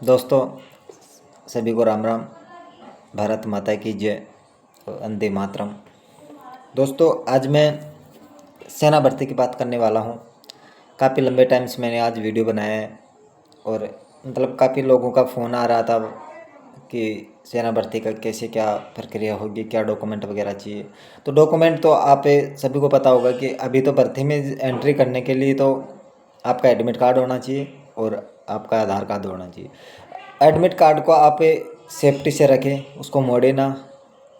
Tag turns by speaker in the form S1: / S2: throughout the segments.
S1: दोस्तों, सभी को राम राम। भारत माता की जय। वंदे मातरम। दोस्तों, आज मैं सेना भर्ती की बात करने वाला हूँ। काफ़ी लंबे टाइम से मैंने आज वीडियो बनाया है और काफ़ी लोगों का फ़ोन आ रहा था कि सेना भर्ती का कैसे क्या प्रक्रिया होगी, क्या डॉक्यूमेंट वगैरह चाहिए। तो डॉक्यूमेंट तो आप सभी को पता होगा कि अभी तो भर्ती में एंट्री करने के लिए तो आपका एडमिट कार्ड होना चाहिए और आपका आधार कार्ड होना चाहिए। एडमिट कार्ड को आप सेफ्टी से रखें, उसको मोड़े ना।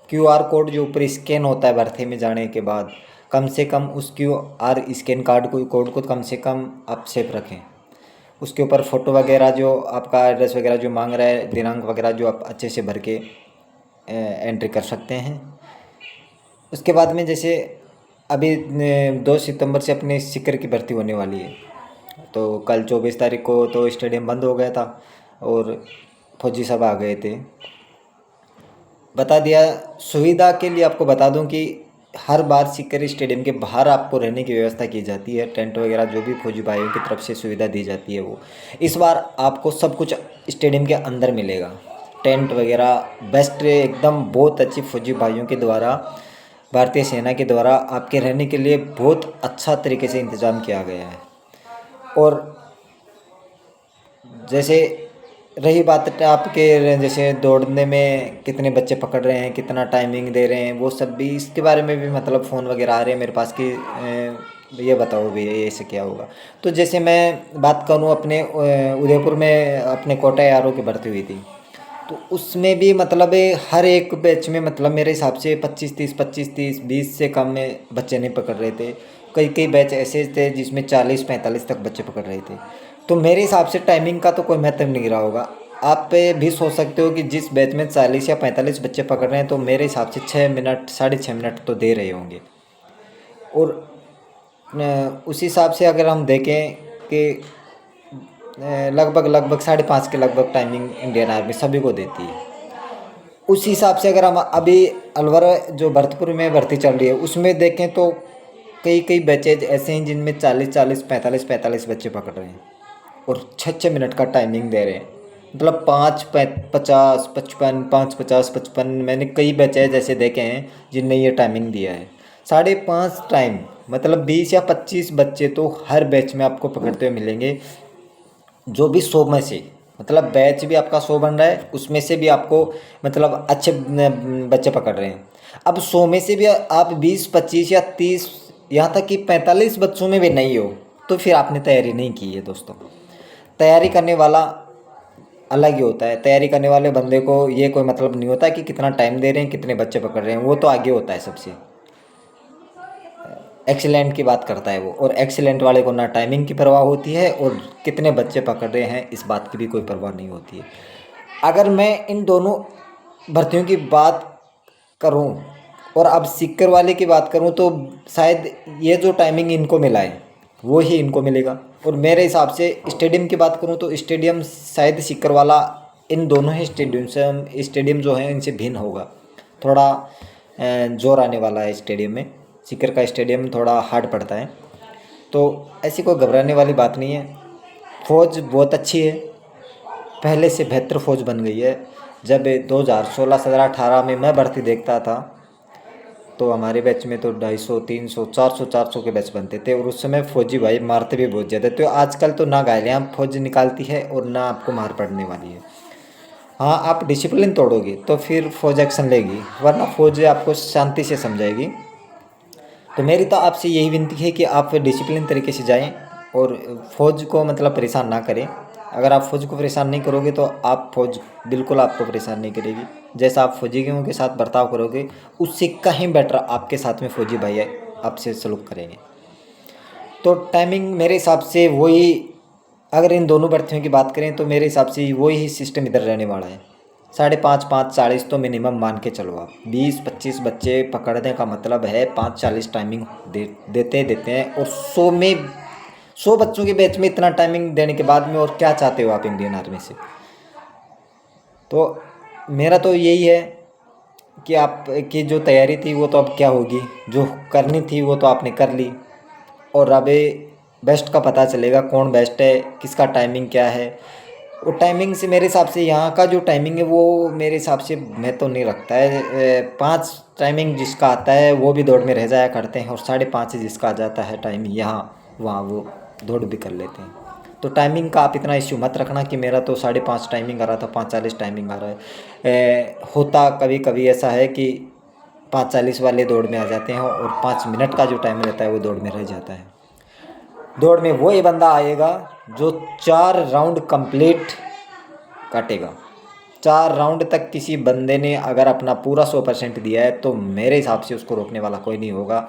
S1: क्यूआर कोड जो ऊपर स्कैन होता है भर्ती में जाने के बाद, कम से कम उस क्यूआर स्कैन कोड को कम से कम आप सेफ रखें। उसके ऊपर फ़ोटो वगैरह जो आपका एड्रेस वगैरह जो मांग रहा है, दिनांक वगैरह जो आप अच्छे से भर के एंट्री कर सकते हैं। उसके बाद में जैसे अभी 2 सितंबर से अपने सिक्कर की भर्ती होने वाली है। तो कल 24 तारीख को तो स्टेडियम बंद हो गया था और फौजी सब आ गए थे। बता दिया सुविधा के लिए आपको बता दूं कि हर बार सिक्कर स्टेडियम के बाहर आपको रहने की व्यवस्था की जाती है। टेंट वगैरह जो भी फौजी भाइयों की तरफ से सुविधा दी जाती है वो इस बार आपको सब कुछ स्टेडियम के अंदर मिलेगा। टेंट वगैरह बेस्ट एकदम बहुत अच्छी फौजी भाइयों के द्वारा, भारतीय सेना के द्वारा आपके रहने के लिए बहुत अच्छा तरीके से इंतज़ाम किया गया है। और जैसे रही बात आपके जैसे दौड़ने में कितने बच्चे पकड़ रहे हैं, कितना टाइमिंग दे रहे हैं, वो सब भी इसके बारे में भी फ़ोन वगैरह आ रहे हैं मेरे पास कि ये बताओ भैया ये ऐसे क्या होगा। तो जैसे मैं बात करूँ अपने उदयपुर में अपने कोटा यारों की भर्ती हुई थी। तो उसमें भी हर एक बैच में मेरे हिसाब से 25-30 20 से कम में बच्चे नहीं पकड़ रहे थे। कई कई बैच ऐसे थे जिसमें 40-45 तक बच्चे पकड़ रहे थे। तो मेरे हिसाब से टाइमिंग का तो कोई महत्व नहीं रहा होगा। आप भी सोच सकते हो कि जिस बैच में 40 या 45 बच्चे पकड़ रहे हैं तो मेरे हिसाब से 6 मिनट 6.5 मिनट तो दे रहे होंगे। और उस हिसाब से अगर हम देखें कि लगभग लगभग 5:30 के लगभग टाइमिंग इंडियन आर्मी सभी को देती है। उस हिसाब से अगर हम अभी अलवर जो भरतपुर में भर्ती चल रही है उसमें देखें तो कई कई बैचेज ऐसे हैं जिनमें 40-40 45-45 बच्चे पकड़ रहे हैं और 6-6 मिनट का टाइमिंग दे रहे हैं। 5:50 55 5:50 55 मैंने कई बैचेज ऐसे देखे हैं जिनने ये टाइमिंग दिया है। 5:30 टाइम 20 या 25 बच्चे तो हर बैच में आपको पकड़ते हुए मिलेंगे। जो भी 100 में से बैच भी आपका 100 बन रहा है, उसमें से भी आपको अच्छे बच्चे पकड़ रहे हैं। अब 100 में से भी आप 20 25 या 30 यहाँ तक कि 45 बच्चों में भी नहीं हो तो फिर आपने तैयारी नहीं की है। दोस्तों, तैयारी करने वाला अलग ही होता है। तैयारी करने वाले बंदे को ये कोई नहीं होता कि कितना टाइम दे रहे हैं, कितने बच्चे पकड़ रहे हैं, वो तो आगे होता है सबसे। एक्सीलेंट की बात करता है वो, और एक्सीलेंट वाले को ना टाइमिंग की परवाह होती है और कितने बच्चे पकड़ रहे हैं इस बात की भी कोई परवाह नहीं होती है। अगर मैं इन दोनों भर्तियों की बात करूं और अब सिक्कर वाले की बात करूं तो शायद ये जो टाइमिंग इनको मिला है वो ही इनको मिलेगा। और मेरे हिसाब से स्टेडियम की बात करूं तो स्टेडियम शायद सिक्कर वाला इन दोनों ही स्टेडियम जो है इनसे भिन्न होगा। थोड़ा जोर आने वाला है स्टेडियम में। सिक्कर का स्टेडियम थोड़ा हार्ड पड़ता है, तो ऐसी कोई घबराने वाली बात नहीं है। फ़ौज बहुत अच्छी है, पहले से बेहतर फ़ौज बन गई है। जब 2016 17 18 में मैं भर्ती देखता था तो हमारे बैच में तो 250 300 400 के बैच बनते थे और उस समय फौजी भाई मारते भी बहुत ज़्यादा। तो आजकल तो ना गालियाँ फौज निकालती है और ना आपको मार पड़ने वाली है। हाँ, आप डिसिप्लिन तोड़ोगे तो फिर फौज एक्शन लेगी, वरना फौज आपको शांति से समझाएगी। तो मेरी तो आपसे यही विनती है कि आप डिसिप्लिन तरीके से जाएं और फ़ौज को परेशान ना करें। अगर आप फ़ौज को परेशान नहीं करोगे तो आप फ़ौज बिल्कुल आपको परेशान नहीं करेगी। जैसा आप फौजियों के साथ बर्ताव करोगे उससे कहीं बेटर आपके साथ में फौजी भाई आपसे सलूक करेंगे। तो टाइमिंग मेरे हिसाब से वही, अगर इन दोनों भर्तियों की बात करें तो मेरे हिसाब से वही सिस्टम इधर रहने वाला है। 5:30 5:40 तो मिनिमम मान के चलो आप। 20-25 बच्चे पकड़ने का मतलब है 5:40 टाइमिंग देते हैं। और 100 बच्चों के बैच में इतना टाइमिंग देने के बाद में और क्या चाहते हो आप इंडियन आर्मी से। तो मेरा तो यही है कि आप की जो तैयारी थी वो तो अब क्या होगी, जो करनी थी वो तो आपने कर ली। और अब बेस्ट का पता चलेगा कौन बेस्ट है, किसका टाइमिंग क्या है। वो टाइमिंग से मेरे हिसाब से यहाँ का जो टाइमिंग है वो मेरे हिसाब से मैं तो नहीं रखता है। 5 टाइमिंग जिसका आता है वो भी दौड़ में रह जाया करते हैं, और 5:30 से जिसका आ जाता है टाइमिंग यहाँ वहाँ वो दौड़ भी कर लेते हैं। तो टाइमिंग का आप इतना इश्यू मत रखना कि मेरा तो 5:30 टाइमिंग आ रहा था, 5:40 टाइमिंग आ रहा है। होता कभी कभी ऐसा है कि 5:40 वाले दौड़ में आ जाते हैं और 5 मिनट का जो टाइम रहता है वो दौड़ में रह जाता है। दौड़ में वो ही बंदा आएगा जो 4 राउंड कंप्लीट काटेगा। 4 राउंड तक किसी बंदे ने अगर अपना पूरा 100% दिया है तो मेरे हिसाब से उसको रोकने वाला कोई नहीं होगा।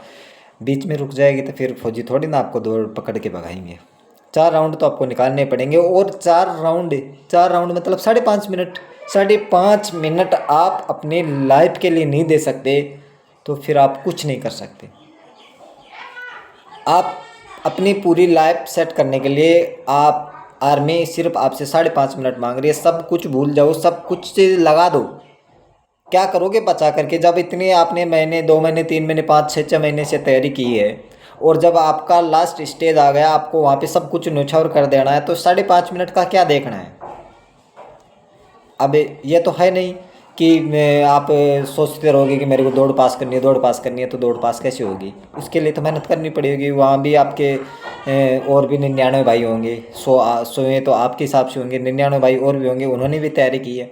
S1: बीच में रुक जाएगी तो फिर फौजी थोड़ी ना आपको दौड़ पकड़ के भगाएंगे। 4 राउंड तो आपको निकालने पड़ेंगे, और 4 राउंड मतलब 5.5 मिनट। 5.5 मिनट आप अपनी लाइफ के लिए नहीं दे सकते तो फिर आप कुछ नहीं कर सकते। आप अपनी पूरी लाइफ सेट करने के लिए आप आर्मी सिर्फ आपसे 5.5 मिनट मांग रही है। सब कुछ भूल जाओ, सब कुछ से लगा दो। क्या करोगे बचा करके, जब इतने आपने महीने 2 महीने 3 महीने 5 6 महीने से तैयारी की है, और जब आपका लास्ट स्टेज आ गया, आपको वहाँ पे सब कुछ न्योछावर कर देना है, तो 5.5 मिनट का क्या देखना है। अब ये तो है नहीं कि आप सोचते रहोगे कि मेरे को दौड़ पास करनी है, दौड़ पास करनी है, तो दौड़ पास कैसे होगी। उसके लिए तो मेहनत करनी पड़ेगी। वहाँ भी आपके और भी 99 भाई होंगे। 100 तो आपके हिसाब से होंगे, 99 भाई और भी होंगे, उन्होंने भी तैयारी की है।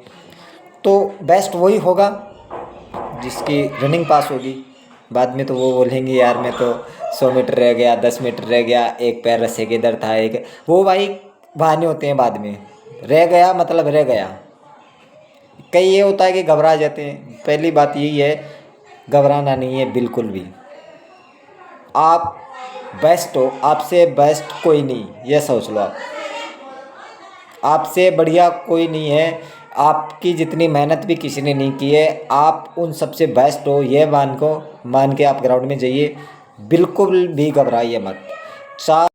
S1: तो बेस्ट वही होगा जिसकी रनिंग पास होगी। बाद में तो वो बोलेंगे यार मैं तो 100 मीटर रह गया, 10 मीटर रह गया, एक पैर रस्से के इधर था, एक वो भाई बहाने होते हैं। बाद में रह गया मतलब रह गया। कई ये होता है कि घबरा जाते हैं। पहली बात यही है, घबराना नहीं है बिल्कुल भी। आप बेस्ट हो, आपसे बेस्ट कोई नहीं, ये सोच लो। आप आपसे बढ़िया कोई नहीं है। आपकी जितनी मेहनत भी किसी ने नहीं की है, आप उन सबसे बेस्ट हो, ये मान के आप ग्राउंड में जाइए। बिल्कुल भी घबराइए मत। 4